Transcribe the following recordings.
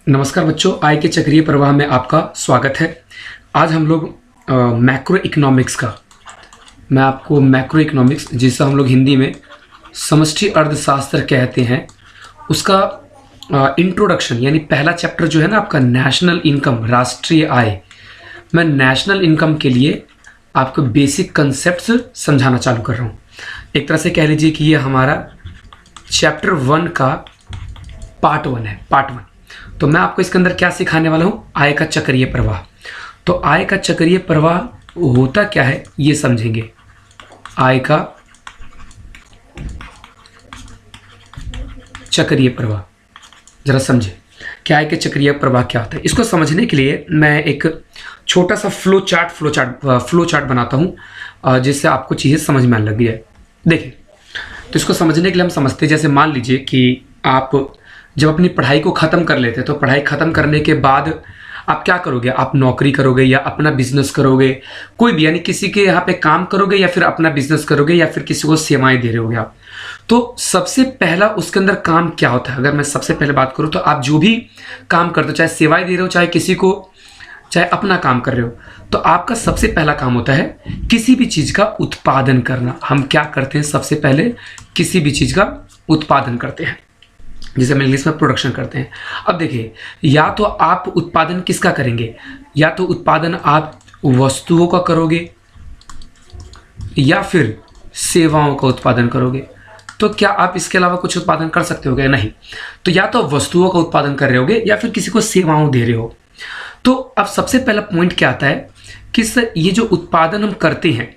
नमस्कार बच्चों, आय के चक्रीय प्रवाह में आपका स्वागत है। आज हम लोग मैक्रो इकोनॉमिक्स का मैं आपको मैक्रो इकोनॉमिक्स, जिसे हम लोग हिंदी में समष्टि अर्थशास्त्र कहते हैं, उसका इंट्रोडक्शन यानी पहला चैप्टर जो है ना आपका नेशनल इनकम, राष्ट्रीय आय। मैं नेशनल इनकम के लिए आपको बेसिक कंसेप्ट्स समझाना चालू कर रहा हूँ। एक तरह से कह लीजिए कि ये हमारा चैप्टर 1 का पार्ट 1 है, पार्ट 1। तो मैं आपको इसके अंदर क्या सिखाने वाला हूँ? आय का चक्रीय प्रवाह। तो आय का चक्रीय प्रवाह होता क्या है ये समझेंगे। आय का चक्रीय प्रवाह जरा समझे, क्या आय के चक्रीय प्रवाह क्या होता है। इसको समझने के लिए मैं एक छोटा सा फ्लो चार्ट बनाता हूँ, जिससे आपको चीज़ें समझ में आने लग जाए। देखिए, तो इसको समझने के लिए हम समझते हैं, जैसे मान लीजिए कि आप जब अपनी पढ़ाई को ख़त्म कर लेते हैं, तो पढ़ाई ख़त्म करने के बाद आप क्या करोगे? आप नौकरी करोगे या अपना बिजनेस करोगे, कोई भी, यानी किसी के यहाँ पे काम करोगे या फिर अपना बिजनेस करोगे या फिर किसी को सेवाएं दे रहे होगे आप। तो सबसे पहला उसके अंदर काम क्या होता है? अगर मैं सबसे पहले बात करूँ तो आप जो भी काम करते हो, चाहे सेवाएं दे रहे हो, चाहे किसी को, चाहे अपना काम कर रहे हो, तो आपका सबसे पहला काम होता है किसी भी चीज़ का उत्पादन करना। हम क्या करते हैं? सबसे पहले किसी भी चीज़ का उत्पादन करते हैं, जिसे हम इंग्लिश में प्रोडक्शन करते हैं। अब देखिए, या तो आप उत्पादन किसका करेंगे? या तो उत्पादन आप वस्तुओं का करोगे या फिर सेवाओं का उत्पादन करोगे। तो क्या आप इसके अलावा कुछ उत्पादन कर सकते होगे? नहीं। तो या तो वस्तुओं का उत्पादन कर रहे होगे या फिर किसी को सेवाओं दे रहे हो। तो अब सबसे पहला पॉइंट क्या आता है कि ये जो उत्पादन हम करते हैं,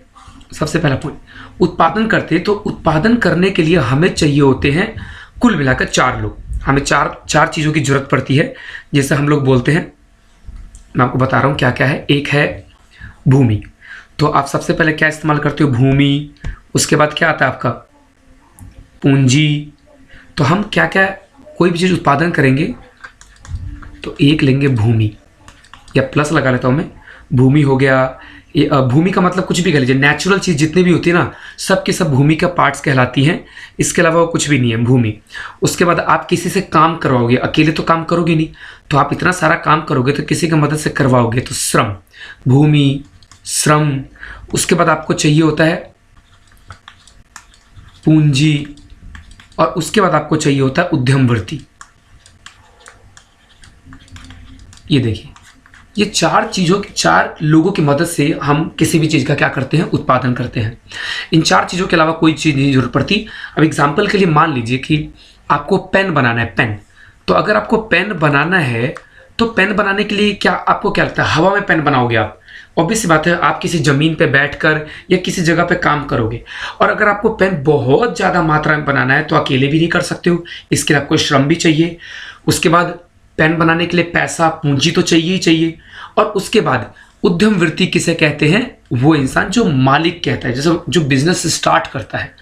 सबसे पहला पॉइंट, उत्पादन करते हैं, तो उत्पादन करने के लिए हमें चाहिए होते हैं कुल मिलाकर 4 लोग। हमें चार चीज़ों की जरूरत पड़ती है, जैसे हम लोग बोलते हैं। मैं आपको बता रहा हूँ क्या क्या है। एक है भूमि। तो आप सबसे पहले क्या इस्तेमाल करते हो? भूमि। उसके बाद क्या आता है आपका? पूंजी। तो हम क्या क्या, कोई भी चीज़ उत्पादन करेंगे तो एक लेंगे भूमि, या प्लस लगा लेता हूँ मैं, भूमि हो गया। भूमि का मतलब कुछ भी कह लीजिए, नेचुरल चीज़ जितनी भी होती है ना, सब के सब भूमि का पार्ट्स कहलाती हैं। इसके अलावा वो कुछ भी नहीं है, भूमि। उसके बाद आप किसी से काम करवाओगे, अकेले तो काम करोगे नहीं, तो आप इतना सारा काम करोगे तो किसी की मदद से करवाओगे, तो श्रम, भूमि, श्रम। उसके बाद आपको चाहिए होता है पूंजी, और उसके बाद आपको चाहिए होता है उद्यमवृत्ति। ये देखिए, ये 4 लोगों की मदद से हम किसी भी चीज़ का क्या करते हैं? उत्पादन करते हैं। इन 4 चीज़ों के अलावा कोई चीज़ नहीं जरूरत पड़ती। अब एग्जाम्पल के लिए मान लीजिए कि आपको पेन बनाना है, पेन। तो अगर आपको पेन बनाना है, तो पेन बनाने के लिए क्या आपको क्या लगता है? हवा में पेन बनाओगे आप? ऑब्वियस सी बात है, आप किसी ज़मीन पे बैठकर या किसी जगह पे काम करोगे। और अगर आपको पेन बहुत ज़्यादा मात्रा में बनाना है तो अकेले भी नहीं कर सकते हो, इसके लिए आपको श्रम भी चाहिए। उसके बाद पेन बनाने के लिए पैसा, पूंजी तो चाहिए ही चाहिए। और उसके बाद उद्यम वृत्ति किसे कहते हैं? वो इंसान जो मालिक कहता है, जैसे जो बिजनेस स्टार्ट करता है।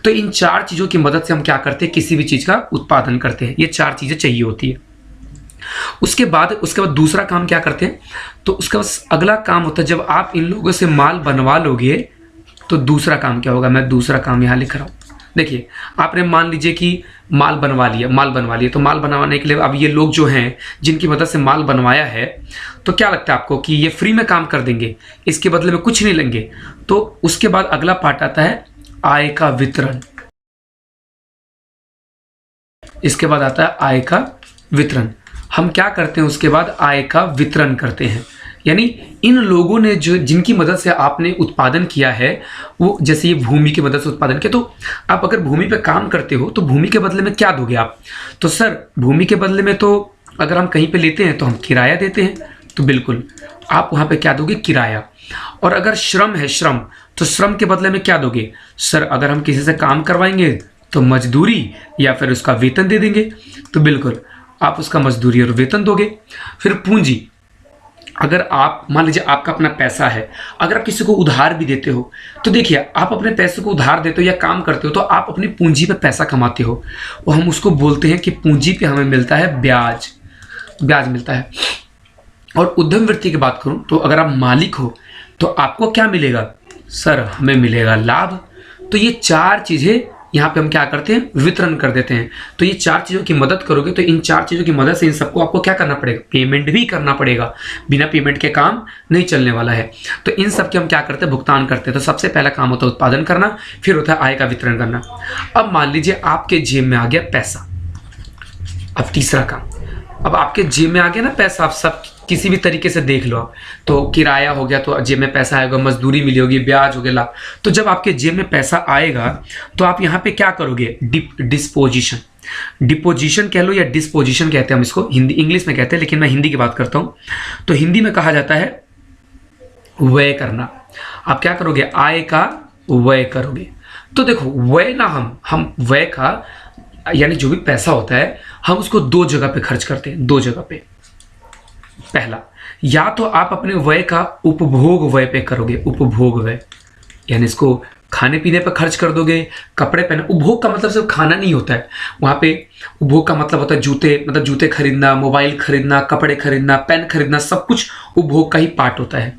तो इन 4 चीज़ों की मदद से हम क्या करते हैं? किसी भी चीज़ का उत्पादन करते हैं। ये 4 चीज़ें चाहिए होती है। उसके बाद दूसरा काम क्या करते हैं? तो उसका अगला काम होता है, जब आप इन लोगों से माल बनवा लोगे तो दूसरा काम क्या होगा? मैं दूसरा काम यहाँ लिख रहा हूँ। देखिए, आपने मान लीजिए कि माल बनवा लिया, तो माल बनवाने के लिए अब ये लोग जो हैं जिनकी मदद से माल बनवाया है, तो क्या लगता है आपको कि ये फ्री में काम कर देंगे, इसके बदले में कुछ नहीं लेंगे? तो उसके बाद अगला पार्ट आता है आय का वितरण। इसके बाद आता है आय का वितरण। हम क्या करते हैं? उसके बाद आय का वितरण करते हैं, यानी इन लोगों ने जो, जिनकी मदद से आपने उत्पादन किया है, वो, जैसे ये भूमि की मदद से उत्पादन किया, तो आप अगर भूमि पे काम करते हो तो भूमि के बदले में क्या दोगे आप? तो सर, भूमि के बदले में तो अगर हम कहीं पे लेते हैं तो हम किराया देते हैं, तो बिल्कुल आप वहाँ पे क्या दोगे? किराया। और अगर श्रम है, श्रम, तो श्रम के बदले में क्या दोगे? सर, अगर हम किसी से काम करवाएंगे तो मजदूरी या फिर उसका वेतन दे देंगे, तो बिल्कुल आप उसका मजदूरी और वेतन दोगे। फिर पूंजी, अगर आप मान लीजिए आपका अपना पैसा है, अगर आप किसी को उधार भी देते हो, तो देखिए, आप अपने पैसे को उधार देते हो या काम करते हो तो आप अपनी पूंजी पे पैसा कमाते हो, और हम उसको बोलते हैं कि पूंजी पे हमें मिलता है ब्याज, ब्याज मिलता है। और उद्यम वृत्ति की बात करूं तो अगर आप मालिक हो तो आपको क्या मिलेगा? सर, हमें मिलेगा लाभ। तो ये 4 चीज़ें यहाँ पे हम क्या करते हैं, वितरण कर देते हैं। तो ये 4 चीज़ों की मदद करोगे तो इन 4 चीज़ों की मदद से इन सबको आपको क्या करना पड़ेगा, पेमेंट भी करना पड़ेगा। बिना पेमेंट के काम नहीं चलने वाला है। तो इन सब के हम क्या करते हैं, भुगतान करते हैं। तो सबसे पहला काम होता है उत्पादन करना, फिर होता है आय का वितरण करना। अब मान लीजिए आपके जेब में आ गया पैसा। अब तीसरा काम, अब आपके जेब में आ गया ना पैसा, आप सब किसी भी तरीके से देख लो आप, तो किराया हो गया तो जेब में पैसा आएगा, मजदूरी मिली होगी, ब्याज हो गया, लाभ। तो जब आपके जेब में पैसा आएगा तो आप यहाँ पे क्या करोगे, डिस्पोजिशन, डिपोजिशन कह लो या डिस्पोजिशन कहते हैं हम इसको, हिंदी इंग्लिश में कहते हैं, लेकिन मैं हिंदी की बात करता हूँ। तो हिंदी में कहा जाता है व्यय करना। आप क्या करोगे, आय का व्यय करोगे। तो देखो व्यय ना, हम व्यय का यानी जो भी पैसा होता है हम उसको 2 जगह पे खर्च करते हैं, 2 जगह पे। पहला, या तो आप अपने व्यय का उपभोग व्यय पे करोगे, उपभोग व्यय यानी इसको खाने पीने पर खर्च कर दोगे, कपड़े पहने। उपभोग का मतलब सिर्फ खाना नहीं होता है, वहाँ पे उपभोग का मतलब होता है जूते, मतलब जूते खरीदना, मोबाइल खरीदना, कपड़े खरीदना, पेन खरीदना, सब कुछ उपभोग का ही पार्ट होता है।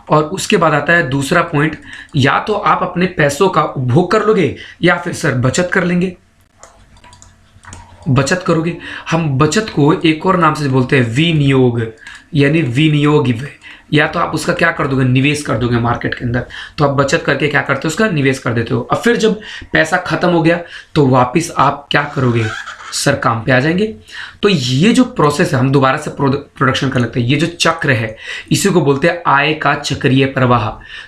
और उसके बाद आता है दूसरा पॉइंट, या तो आप अपने पैसों का उपभोग कर लोगे या फिर सर बचत कर लेंगे, बचत करोगे। हम बचत को एक और नाम से बोलते हैं विनियोग, यानी विनियोग व्यय। या तो आप उसका क्या कर दोगे, निवेश कर दोगे मार्केट के अंदर। तो आप बचत करके क्या करते हो, उसका निवेश कर देते हो। अब फिर जब पैसा खत्म हो गया तो वापस आप क्या करोगे, सर काम पे आ जाएंगे। तो ये जो प्रोसेस है, हम दोबारा से प्रोडक्शन कर लेते हैं, ये जो चक्र है इसी को बोलते हैं आय का चक्रीय प्रवाह।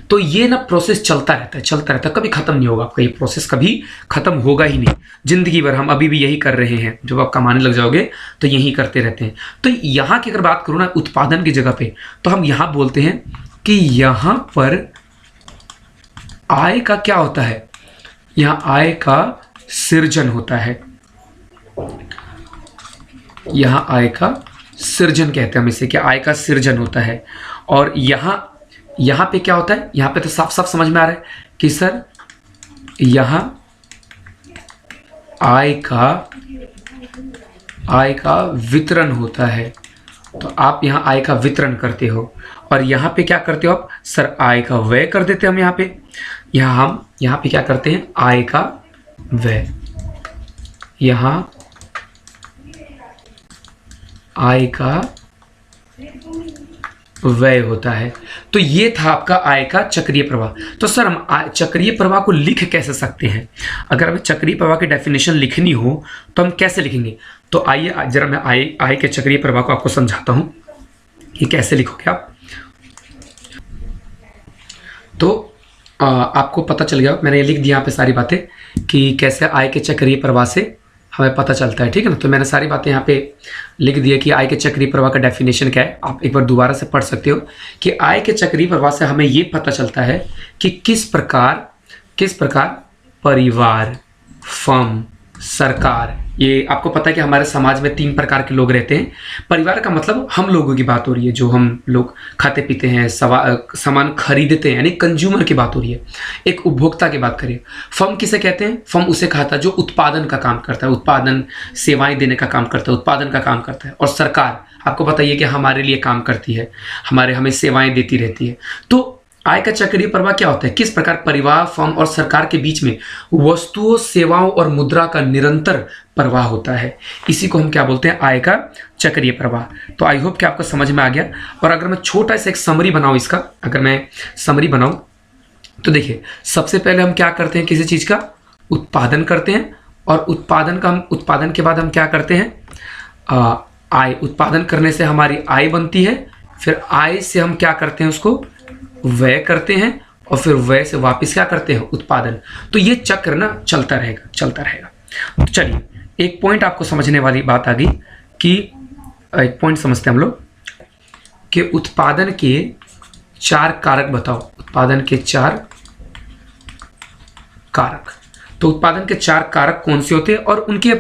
तो ये ना प्रोसेस चलता रहता है, चलता रहता है, कभी खत्म नहीं होगा आपका, ये प्रोसेस कभी खत्म होगा ही नहीं। जिंदगी भर हम अभी भी यही कर रहे हैं, जब आप कमाने लग जाओगे तो यही करते रहते हैं। तो यहाँ की अगर बात करूँ ना उत्पादन की जगह पे, तो हम यहाँ बोलते हैं कि यहाँ पर आय का क्या होता है, यहाँ आय का सृजन होता है। यहां आय का सृजन कहते हैं हम इसे, कि आय का सृजन होता है। और यहां पे क्या होता है, यहां पे तो साफ साफ समझ में आ रहा है कि सर यहां आय का वितरण होता है। तो आप यहां आय का वितरण करते हो और यहां पे क्या करते हो आप, सर आय का व्यय कर देते हैं हम यहां पे। यहां पे क्या करते हैं, आय का व्यय, यहां आय का व्यय होता है। तो ये था आपका आय का चक्रीय प्रवाह। तो सर हम चक्रीय प्रवाह को लिख कैसे सकते हैं, अगर हमें चक्रीय प्रवाह की डेफिनेशन लिखनी हो तो हम कैसे लिखेंगे। तो आइए जरा मैं आय के चक्रीय प्रवाह को आपको समझाता हूं कि कैसे लिखोगे आप। तो आपको पता चल गया, मैंने ये लिख दिया यहाँ पे सारी बातें कि कैसे आय के चक्रीय प्रवाह से हमें पता चलता है, ठीक है ना। तो मैंने सारी बातें यहाँ पे लिख दी है कि आय के चक्रीय प्रवाह का डेफिनेशन क्या है। आप एक बार दोबारा से पढ़ सकते हो कि आय के चक्रीय प्रवाह से हमें ये पता चलता है कि किस प्रकार परिवार, फर्म, सरकार, ये आपको पता है कि हमारे समाज में 3 प्रकार के लोग रहते हैं। परिवार का मतलब हम लोगों की बात हो रही है, जो हम लोग खाते पीते हैं, सामान खरीदते हैं, यानी कंज्यूमर की बात हो रही है। एक उपभोक्ता की बात करिए। फर्म किसे कहते हैं, फर्म उसे कहता है जो उत्पादन का काम करता है, उत्पादन सेवाएं देने का काम करता है, उत्पादन का काम करता है। और सरकार आपको बताइए कि हमारे लिए काम करती है, हमें सेवाएं देती रहती है। तो आय का चक्रीय प्रवाह क्या होता है, किस प्रकार परिवार, फर्म और सरकार के बीच में वस्तुओं, सेवाओं और मुद्रा का निरंतर प्रवाह होता है। इसी को हम क्या बोलते हैं, आय का चक्रीय प्रवाह। तो आई होप कि आपको समझ में आ गया। और अगर मैं छोटा सा एक समरी बनाऊं इसका, अगर मैं समरी बनाऊं तो देखिए, सबसे पहले हम क्या करते हैं, किसी चीज का उत्पादन करते हैं और उत्पादन के बाद हम क्या करते हैं, आय, उत्पादन करने से हमारी आय बनती है। फिर आय से हम क्या करते हैं, उसको व्यय करते हैं और फिर व्यय से वापस क्या करते हैं, उत्पादन। तो ये चक्र ना चलता रहेगा। तो चलिए एक पॉइंट आपको समझने वाली बात आ गई कि एक पॉइंट समझते हैं हम लोग कि उत्पादन के 4 कारक बताओ। उत्पादन के 4 कारक, तो उत्पादन के 4 कारक कौन से होते हैं और उनके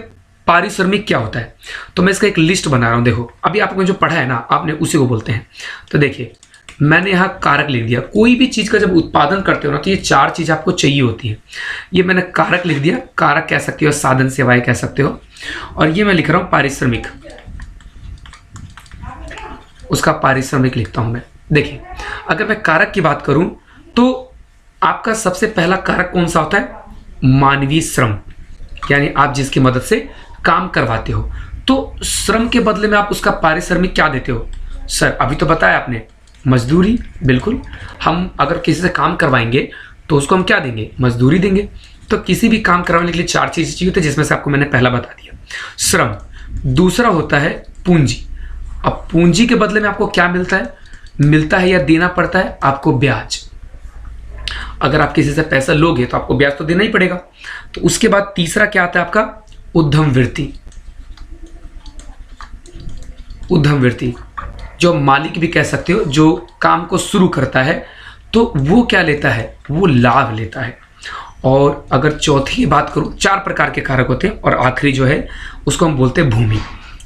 पारिश्रमिक क्या होता है। तो मैं इसका एक लिस्ट बना रहा हूं। देखो अभी आपने जो पढ़ा है ना, आपने उसी को बोलते हैं। तो देखिए मैंने यहाँ कारक लिख दिया। कोई भी चीज का जब उत्पादन करते हो ना तो ये 4 चीज आपको चाहिए होती है। ये मैंने कारक लिख दिया, कारक कह सकते हो, साधन सेवाएं कह सकते हो। और ये मैं लिख रहा हूं पारिश्रमिक, उसका पारिश्रमिक लिखता हूं मैं। देखिए अगर मैं कारक की बात करूं तो आपका सबसे पहला कारक कौन सा होता है, मानवीय श्रम। यानी आप जिसकी मदद से काम करवाते हो। तो श्रम के बदले में आप उसका पारिश्रमिक क्या देते हो? सर अभी तो बताया आपने, मजदूरी। बिल्कुल, हम अगर किसी से काम करवाएंगे तो उसको हम क्या देंगे? मजदूरी देंगे। तो किसी भी काम करवाने के लिए 4 चीज़ें चाहिए होती है, जिसमें से आपको मैंने पहला बता दिया, श्रम। दूसरा होता है पूंजी। अब पूंजी के बदले में आपको क्या मिलता है? मिलता है या देना पड़ता है आपको ब्याज। अगर आप किसी से पैसा लोगे तो आपको ब्याज तो देना ही पड़ेगा। तो उसके बाद तीसरा क्या आता है आपका? उद्यम वृत्ति। उद्यम वृत्ति जो मालिक भी कह सकते हो, जो काम को शुरू करता है, तो वो क्या लेता है? वो लाभ लेता है। और अगर चौथी की बात करूं, 4 प्रकार के कारक होते हैं, और आखिरी जो है उसको हम बोलते हैं भूमि।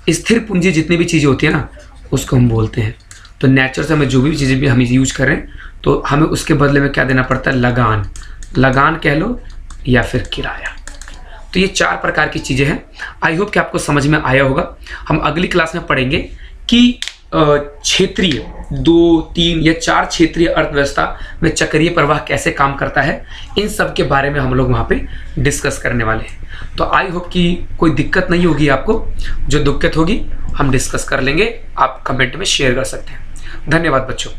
स्थिर पूंजी जितनी भी चीज़ें होती है ना, उसको हम बोलते हैं। तो नेचर से हमें जो भी चीज़ें भी हम यूज कर रहे हैं, तो हमें उसके बदले में क्या देना पड़ता है? लगान। लगान कह लो या फिर किराया। तो ये 4 प्रकार की चीज़ें हैं। आई होप कि आपको समझ में आया होगा। हम अगली क्लास में पढ़ेंगे कि क्षेत्रीय 2, 3 या 4 क्षेत्रीय अर्थव्यवस्था में चक्रीय प्रवाह कैसे काम करता है, इन सब के बारे में हम लोग वहाँ पे डिस्कस करने वाले हैं। तो आई होप कि कोई दिक्कत नहीं होगी आपको। जो दिक्कत होगी हम डिस्कस कर लेंगे, आप कमेंट में शेयर कर सकते हैं। धन्यवाद बच्चों।